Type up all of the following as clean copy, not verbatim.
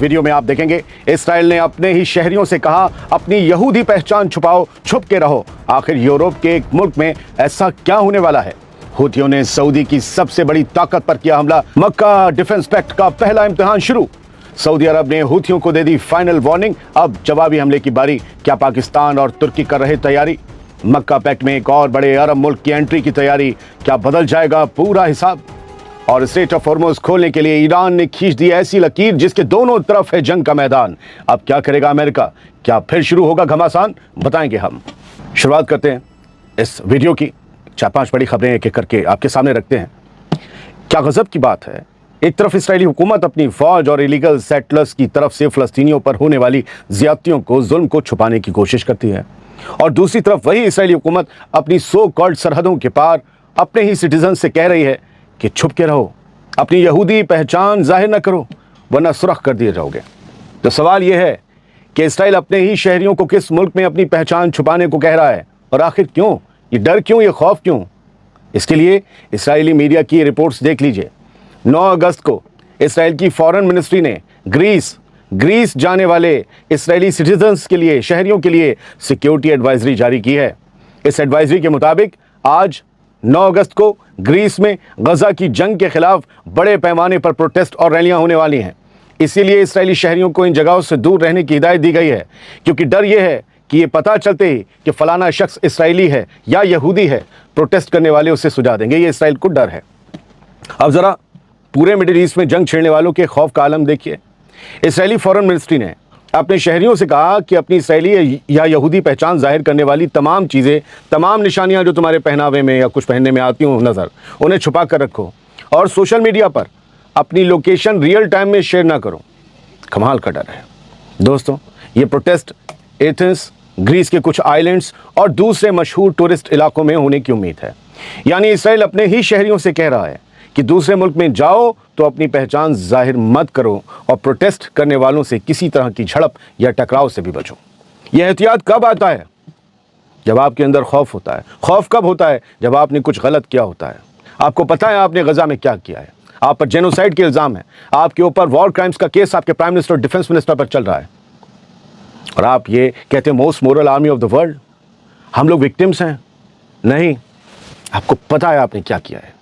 Video में आप देखेंगे इस्राइल ने अपने ही शहरियों से कहा अपनी यहूदी पहचान छुपाओ, छुप के रहो। आखिर यूरोप के एक मुल्क में ऐसा क्या होने वाला है? हुथियों ने सऊदी की सबसे बड़ी ताकत पर किया हमला। मक्का डिफेंस पैक्ट का पहला इम्तिहान शुरू। सऊदी अरब ने हुथियों को दे दी फाइनल वार्निंग। अब जवाबी हमले की बारी। क्या पाकिस्तान और तुर्की कर रहे तैयारी? मक्का पैक्ट में एक और बड़े अरब मुल्क की एंट्री की तैयारी। क्या बदल जाएगा पूरा हिसाब? और स्ट्रेट ऑफ हॉर्मुज़ खोलने के लिए ईरान ने खींच दी ऐसी लकीर जिसके दोनों तरफ है जंग का मैदान। अब क्या करेगा अमेरिका? क्या फिर शुरू होगा घमासान? बताएंगे हम। शुरुआत करते हैं इस वीडियो की। 4-5 बड़ी खबरें एक एक करके आपके सामने रखते हैं। क्या गजब की बात है, एक तरफ इस्राएली हुकूमत अपनी फौज और इलीगल सेटलर्स की तरफ से फ़लस्तीनियों पर होने वाली ज़्यादतियों को, जुल्म को छुपाने की कोशिश करती है, और दूसरी तरफ वही इस्राएली हुकूमत अपनी सो कॉल्ड सरहदों के पार अपने ही सिटीजन से कह रही है कि छुप के रहो, अपनी यहूदी पहचान जाहिर न करो वरना सुरख कर दिए जाओगे। तो सवाल यह है कि इस्राइल अपने ही शहरियों को किस मुल्क में अपनी पहचान छुपाने को कह रहा है, और आखिर क्यों? ये डर क्यों, ये खौफ क्यों? इसके लिए इस्राएली मीडिया की रिपोर्ट्स देख लीजिए। 9 अगस्त को इस्राएल की फॉरेन मिनिस्ट्री ने ग्रीस जाने वाले इस्राएली सिटीजन्स के लिए, शहरियों के लिए सिक्योरिटी एडवाइजरी जारी की है। इस एडवाइजरी के मुताबिक आज 9 अगस्त को ग्रीस में गजा की जंग के खिलाफ बड़े पैमाने पर प्रोटेस्ट और रैलियां होने वाली हैं। इसीलिए इस्राएली शहरियों को इन जगहों से दूर रहने की हिदायत दी गई है, क्योंकि डर यह है कि ये पता चलते ही कि फलाना शख्स इस्राएली है या यहूदी है, प्रोटेस्ट करने वाले उसे सुझा देंगे। ये इस्राएल को डर है। अब ज़रा पूरे मिडिल ईस्ट में जंग छेड़ने वालों के खौफ का आलम देखिए। इस्राएली फॉरेन मिनिस्ट्री ने अपने शहरियों से कहा कि अपनी इस्राएली या यहूदी पहचान जाहिर करने वाली तमाम चीज़ें, तमाम निशानियां जो तुम्हारे पहनावे में या कुछ पहनने में आती हों नज़र, उन्हें छुपा कर रखो और सोशल मीडिया पर अपनी लोकेशन रियल टाइम में शेयर ना करो। कमाल का डर है दोस्तों। ये प्रोटेस्ट एथेंस, ग्रीस के कुछ आइलैंड्स और दूसरे मशहूर टूरिस्ट इलाकों में होने की उम्मीद है। यानी इस्राएल अपने ही शहरियों से कह रहा है कि दूसरे मुल्क में जाओ तो अपनी पहचान जाहिर मत करो, और प्रोटेस्ट करने वालों से किसी तरह की झड़प या टकराव से भी बचो। यह एहतियात कब आता है? जब आपके अंदर खौफ होता है। खौफ कब होता है? जब आपने कुछ गलत किया होता है। आपको पता है आपने गजा में क्या किया है, आप पर जेनोसाइड के इल्ज़ाम है, आपके ऊपर वॉर क्राइम्स का केस आपके प्राइम मिनिस्टर और डिफेंस मिनिस्टर पर चल रहा है, और आप ये कहते हैं most moral army of the world, हम लोग विक्टिम्स हैं। नहीं, आपको पता है आपने क्या किया है।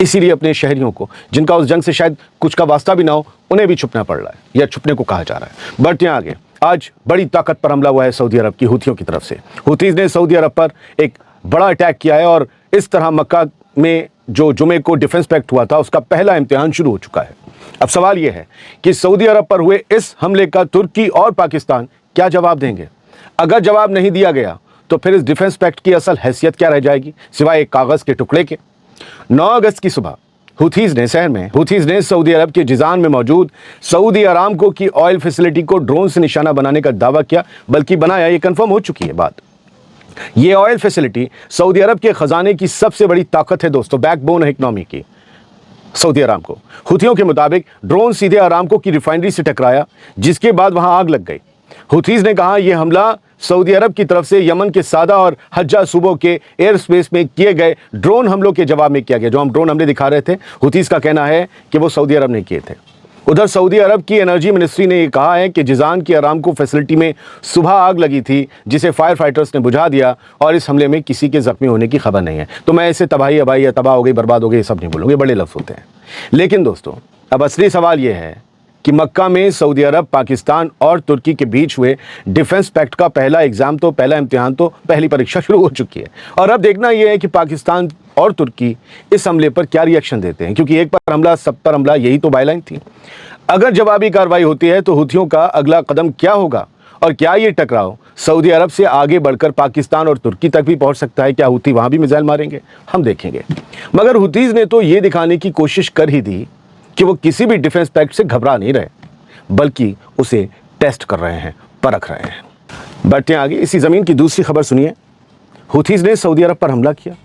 इसीलिए अपने शहरियों को, जिनका उस जंग से शायद कुछ का वास्ता भी ना हो, उन्हें भी छुपना पड़ रहा है या छुपने को कहा जा रहा है। बढ़ते हैं आगे। आज बड़ी ताकत पर हमला हुआ है सऊदी अरब की हुथियों की तरफ से। हुथीज़ ने सऊदी अरब पर एक बड़ा अटैक किया है, और इस तरह मक्का में जो जुमे को डिफेंस पैक्ट हुआ था उसका पहला इम्तिहान शुरू हो चुका है। अब सवाल यह है कि सऊदी अरब पर हुए इस हमले का तुर्की और पाकिस्तान क्या जवाब देंगे? अगर जवाब नहीं दिया गया तो फिर इस डिफेंस पैक्ट की असल हैसियत क्या रह जाएगी सिवाय एक कागज़ के टुकड़े के? 9 अगस्त की सुबह हुथीज़ ने सऊदी अरब के जिज़ान में मौजूद सऊदी अरामको की ऑयल फैसिलिटी को ड्रोन से निशाना बनाने का दावा किया, बल्कि बनाया, ये कंफर्म हो चुकी है बात। ये ऑयल फैसिलिटी सऊदी अरब के खजाने की सबसे बड़ी ताकत है दोस्तों, बैकबोन है इकनॉमी की सऊदी अरामको। हुथियों के मुताबिक ड्रोन सीधे अरामको की रिफाइनरी से टकराया, जिसके बाद वहां आग लग गई। हुथीज़ ने कहा यह हमला सऊदी अरब की तरफ से यमन के सादा और हज्जा सूबों के एयर स्पेस में किए गए ड्रोन हमलों के जवाब में किया गया। जो हम ड्रोन हमले दिखा रहे थे, हुथीज़ का कहना है कि वो सऊदी अरब ने किए थे। उधर सऊदी अरब की एनर्जी मिनिस्ट्री ने यह कहा है कि जिज़ान की अरामको फैसिलिटी में सुबह आग लगी थी, जिसे फायर फाइटर्स ने बुझा दिया, और इस हमले में किसी के जख्मी होने की खबर नहीं है। तो मैं इसे तबाही या तबाह हो गई, बर्बाद हो गई, ये सब नहीं बोलूँगे, बड़े लफ्ज़ होते हैं। लेकिन दोस्तों अब असली सवाल यह है कि मक्का में सऊदी अरब, पाकिस्तान और तुर्की के बीच हुए डिफेंस पैक्ट का पहला इम्तिहान तो पहली परीक्षा शुरू हो चुकी है, और अब देखना यह है कि पाकिस्तान और तुर्की इस हमले पर क्या रिएक्शन देते हैं, क्योंकि एक पर हमला सब पर हमला, यही तो बायलाइन थी। अगर जवाबी कार्रवाई होती है तो हुथियों का अगला कदम क्या होगा, और क्या ये टकराव सऊदी अरब से आगे बढ़कर पाकिस्तान और तुर्की तक भी पहुंच सकता है? क्या हुथी वहां भी मिसाइल मारेंगे? हम देखेंगे। मगर हुथीज़ ने तो ये दिखाने की कोशिश कर ही दी कि वो किसी भी डिफेंस पैक्ट से घबरा नहीं रहे, बल्कि उसे टेस्ट कर रहे हैं, परख रहे हैं। बढ़ते हैं आगे। इसी ज़मीन की दूसरी खबर सुनिए। हुथीज़ ने सऊदी अरब पर हमला किया,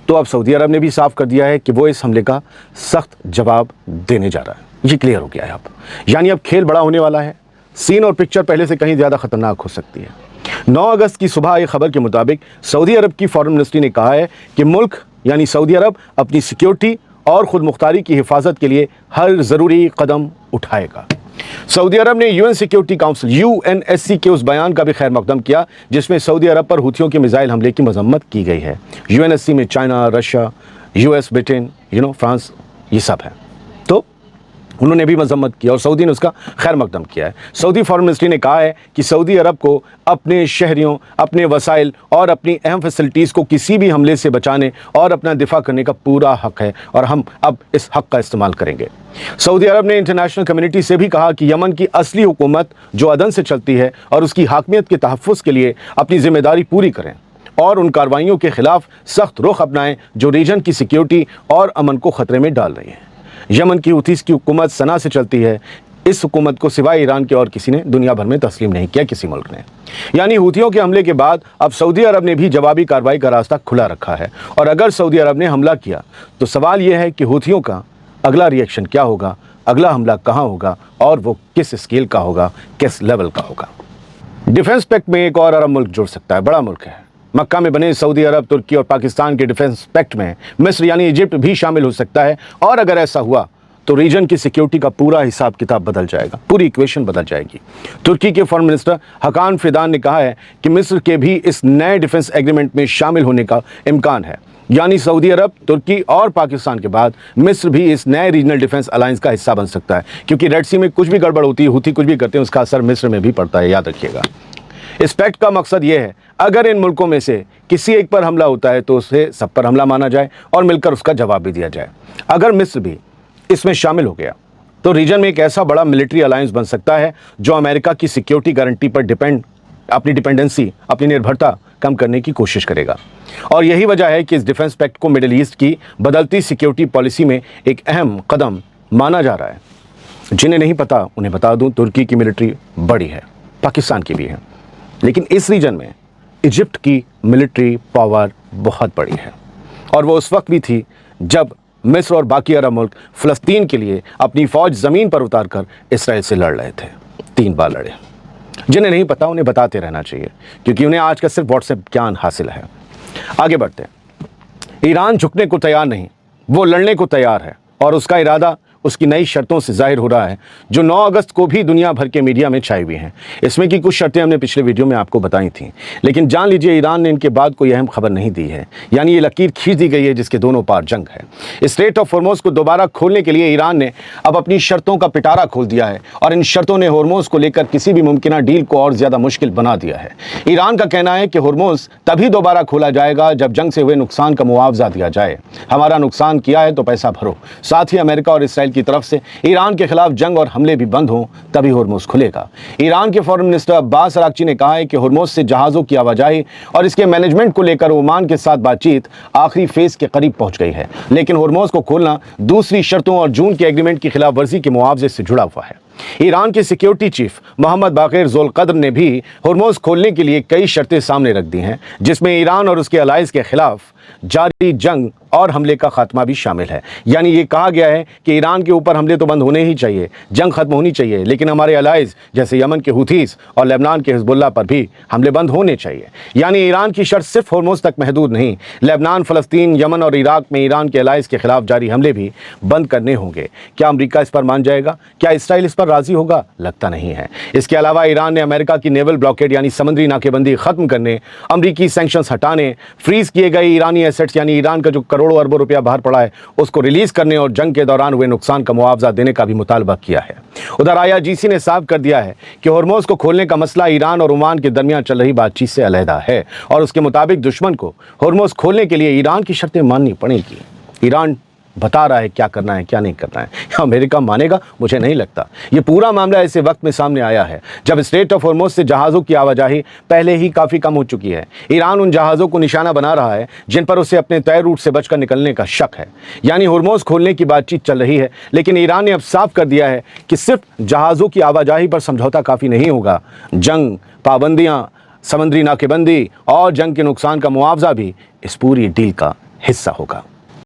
तो अब सऊदी अरब ने भी साफ कर दिया है कि वो इस हमले का सख्त जवाब देने जा रहा है। ये क्लियर हो गया है अब, यानी अब खेल बड़ा होने वाला है। सीन और पिक्चर पहले से कहीं ज़्यादा खतरनाक हो सकती है। 9 अगस्त की सुबह आई खबर के मुताबिक सऊदी अरब की फॉरेन मिनिस्ट्री ने कहा है कि मुल्क यानी सऊदी अरब अपनी सिक्योरिटी और खुद मुख्तारी की हिफाजत के लिए हर ज़रूरी कदम उठाएगा। सऊदी अरब ने यूएन सिक्योरिटी काउंसिल यूएनएससी के उस बयान का भी खैर मकदम किया जिसमें सऊदी अरब पर हूथियों के मिसाइल हमले की मजम्मत की गई है। यूएनएससी में China, Russia, US, Britain, France, ये सब है। तो उन्होंने भी मजम्मत की और सऊदी ने उसका खैर मकदम किया है। सऊदी फॉरेन मिनिस्ट्री ने कहा है कि सऊदी अरब को अपने शहरियों, अपने वसाइल और अपनी अहम फैसिलिटीज़ को किसी भी हमले से बचाने और अपना दिफा करने का पूरा हक है और हम अब इस हक का इस्तेमाल करेंगे। सऊदी अरब ने इंटरनेशनल कम्युनिटी से भी कहा कि यमन की असली हुकूमत जो अदन से चलती है और उसकी हाकमियत के तहफ़्फ़ुज़ के लिए अपनी जिम्मेदारी पूरी करें और उन कार्रवाइयों के खिलाफ सख्त रुख अपनाएं जो रीजन की सिक्योरिटी और अमन को ख़तरे में डाल रही हैं। यमन की हूथीज़ की हुकूमत सना से चलती है। इस हुकूमत को सिवाय ईरान के और किसी ने दुनिया भर में तस्लीम नहीं किया, किसी मुल्क ने। यानी हूथियों के हमले के बाद अब सऊदी अरब ने भी जवाबी कार्रवाई का रास्ता खुला रखा है और अगर सऊदी अरब ने हमला किया तो सवाल यह है कि हूथियों का अगला रिएक्शन क्या होगा, अगला हमला कहाँ होगा और वो किस स्केल का होगा, किस लेवल का होगा। डिफेंस पैक्ट में एक और अरब मुल्क जुड़ सकता है, बड़ा मुल्क है। मक्का में बने सऊदी अरब, तुर्की और पाकिस्तान के डिफेंस पैक्ट में मिस्र यानी इजिप्ट भी शामिल हो सकता है और अगर ऐसा हुआ तो रीजन की सिक्योरिटी का पूरा हिसाब किताब बदल जाएगा, पूरी इक्वेशन बदल जाएगी। तुर्की के फॉरेन मिनिस्टर हकान फिदान ने कहा है कि मिस्र के भी इस नए डिफेंस एग्रीमेंट में शामिल होने का इम्कान है। यानी सऊदी अरब, तुर्की और पाकिस्तान के बाद मिस्र भी इस नए रीजनल डिफेंस अलायंस का हिस्सा बन सकता है, क्योंकि रेड सी में कुछ भी गड़बड़ होती है, हूथी कुछ भी करते हैं, उसका असर मिस्र में भी पड़ता है, याद रखिएगा। इस पैक्ट का मकसद यह है अगर इन मुल्कों में से किसी एक पर हमला होता है तो उसे सब पर हमला माना जाए और मिलकर उसका जवाब भी दिया जाए। अगर मिस्र भी इसमें शामिल हो गया तो रीजन में एक ऐसा बड़ा मिलिट्री अलायंस बन सकता है जो अमेरिका की सिक्योरिटी गारंटी पर अपनी डिपेंडेंसी, अपनी निर्भरता कम करने की कोशिश करेगा। और यही वजह है कि इस डिफेंस पैक्ट को मिडिल ईस्ट की बदलती सिक्योरिटी पॉलिसी में एक अहम कदम माना जा रहा है। जिन्हें नहीं पता उन्हें बता दूं, तुर्की की मिलिट्री बड़ी है, पाकिस्तान की भी है, लेकिन इस रीजन में इजिप्ट की मिलिट्री पावर बहुत बड़ी है और वो उस वक्त भी थी जब मिस्र और बाकी अरब मुल्क फ़लस्तीन के लिए अपनी फ़ौज ज़मीन पर उतारकर इसराइल से लड़ रहे थे। 3 बार लड़े। जिन्हें नहीं पता उन्हें बताते रहना चाहिए क्योंकि उन्हें आज का सिर्फ व्हाट्सएप ज्ञान हासिल है। आगे बढ़ते हैं। ईरान झुकने को तैयार नहीं, वो लड़ने को तैयार है और उसका इरादा उसकी नई शर्तों से जाहिर हो रहा है जो 9 अगस्त को भी दुनिया भर के मीडिया में छाई हुई हैं। इसमें की कुछ शर्तें हमने पिछले वीडियो में आपको बताई थी, लेकिन जान लीजिए ईरान ने इनके बाद कोई अहम खबर नहीं दी है। यानी ये लकीर खींच दी गई है जिसके दोनों पार जंग है। स्ट्रेट ऑफ हॉर्मुज़ को दोबारा खोलने के लिए ईरान ने अब अपनी शर्तों का पिटारा खोल दिया है और इन शर्तों ने हॉर्मुज़ को लेकर किसी भी मुमकिन डील को और ज़्यादा मुश्किल बना दिया है। ईरान का कहना है कि हॉर्मुज़ तभी दोबारा खोला जाएगा जब जंग से हुए नुकसान का मुआवजा दिया जाए। हमारा नुकसान किया है तो पैसा भरो। साथ ही अमेरिका और इसराइल की तरफ से ईरान के खिलाफ जंग और हमले भी बंद हों तभी हॉर्मुज़ खुलेगा। ईरान के फॉरेन मिनिस्टर अब्बास अराक्ची ने कहा है कि हॉर्मुज़ से जहाज़ों की आवाजाही और इसके मैनेजमेंट को लेकर ओमान के साथ बातचीत आखिरी फेज के करीब पहुंच गई है, लेकिन हॉर्मुज़ को खोलना दूसरी शर्तों और जून के एग्रीमेंट की खिलाफ वर्जी के मुआवजे से जुड़ा हुआ है। ईरान के सिक्योरिटी चीफ मोहम्मद बाक़िर ज़ोलक़द्र ने भी हॉर्मुज़ खोलने के लिए कई शर्तें सामने रख दी हैं, जिसमें ईरान और उसके अलाइज के खिलाफ जारी जंग और हमले का खात्मा भी शामिल है। यानी ये कहा गया है कि ईरान के ऊपर हमले तो बंद होने ही चाहिए, जंग खत्म होनी चाहिए, लेकिन हमारे अलाइज जैसे यमन के हूथीज़ और लेबनान के हिज़्बुल्लाह पर भी हमले बंद होने चाहिए। यानी ईरान की शर्त सिर्फ हॉर्मुज़ तक महदूद नहीं, लेबनान, फ़लस्तीन, यमन और इराक में ईरान के अलाइज के खिलाफ जारी हमले भी बंद करने होंगे। क्या अमरीका इस पर मान जाएगा? क्या इसराइल इस पर राज़ी होगा? लगता नहीं है। इसके अलावा ईरान ने अमेरिका की नेवल ब्लॉकेड यानी समुद्री नाकेबंदी ख़त्म करने, अमरीकी सैंक्शंस हटाने, फ्रीज़ किए गए ईरानी एसेट्स यानी ईरान का जो करोड़ों अरबों रुपया बाहर पड़ा है उसको रिलीज करने और जंग के दौरान हुए नुकसान का मुआवजा देने का भी मुतालबा किया है। उधर IRGC ने साफ कर दिया है कि हॉर्मुज़ को खोलने का मसला ईरान और ओमान के दरमियान चल रही बातचीत से अलहदा है और उसके मुताबिक दुश्मन को हॉर्मुज़ खोलने के लिए ईरान की शर्तें माननी पड़ेगी। ईरान बता रहा है क्या करना है क्या नहीं करना है। अमेरिका मानेगा? मुझे नहीं लगता। ये पूरा मामला ऐसे वक्त में सामने आया है जब स्ट्रेट ऑफ हॉर्मुज़ से जहाज़ों की आवाजाही पहले ही काफ़ी कम हो चुकी है। ईरान उन जहाज़ों को निशाना बना रहा है जिन पर उसे अपने तय रूट से बचकर निकलने का शक है। यानी हॉर्मुज़ खोलने की बातचीत चल रही है, लेकिन ईरान ने अब साफ कर दिया है कि सिर्फ जहाज़ों की आवाजाही पर समझौता काफ़ी नहीं होगा। जंग, पाबंदियाँ, समुद्री नाकेबंदी और जंग के नुकसान का मुआवजा भी इस पूरी डील का हिस्सा होगा।